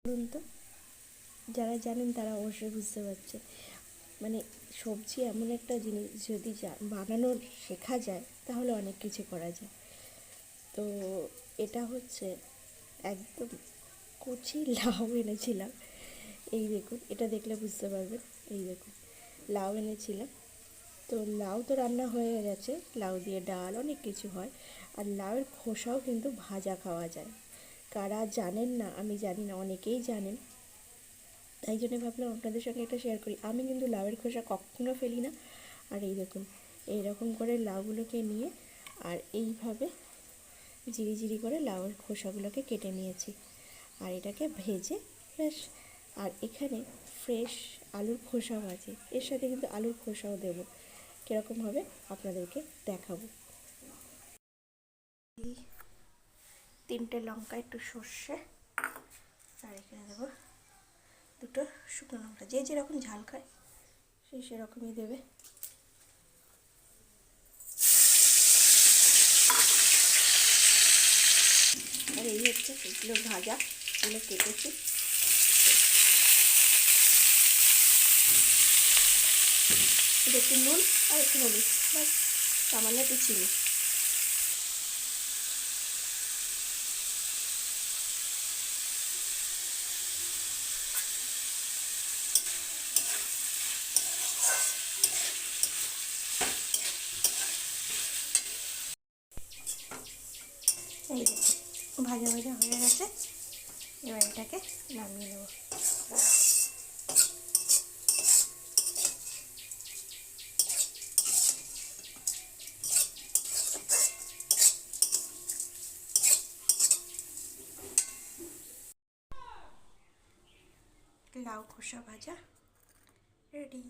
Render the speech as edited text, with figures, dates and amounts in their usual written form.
বলুন তো, যারা জানেন তারা অবশ্যই বুঝতে পারছে। মানে সবজি এমন একটা জিনিস, যদি বানানোর শেখা যায় তাহলে অনেক কিছু করা যায়। তো এটা হচ্ছে একদম কচি লাউ এনেছিলাম। এই দেখুন, এটা দেখলে বুঝতে পারবেন। এই দেখুন, লাউ এনেছিলাম। তো লাউ তো রান্না হয়ে গেছে, লাউ দিয়ে ডাল অনেক কিছু হয়। আর লাউয়ের খোসাও কিন্তু ভাজা খাওয়া যায়। কারা জানেন না আমি জানি না, অনেকেই জানেন। তাই জন্য ভাবলাম আপনাদের সঙ্গে এটা শেয়ার করি। আমি কিন্তু লাউয়ের খোসা কখনো ফেলি না। আর এই দেখুন, এইরকম করে লাউগুলোকে নিয়ে আর এইভাবে জিরি জিরি করে লাউয়ের খোসাগুলোকে কেটে নিয়েছি। আর এটাকে ভেজে ব্যাস। আর এখানে ফ্রেশ আলুর খোসাও আছে, এর সাথে কিন্তু আলুর খোসাও দেবো। কীরকম হবে আপনাদেরকে দেখাবো। এই 3টে লঙ্কা, একটু সর্ষে, আর এখানে দেবো 2টো শুকনো লঙ্কা। যে যেরকম ঝাল খায় সে সেরকমই দেবে। আর এই হচ্ছে এগুলো ভাজা, এগুলো কেটেছি। একটু নুন আর একটু হলুদ, বাস, সামান্য একটু চিনি। এই দেখুন, ভাজা ভাজা হয়ে গেছে। এবার এটাকে নামিয়ে নেব। লাউ খোসা ভাজা রেডি।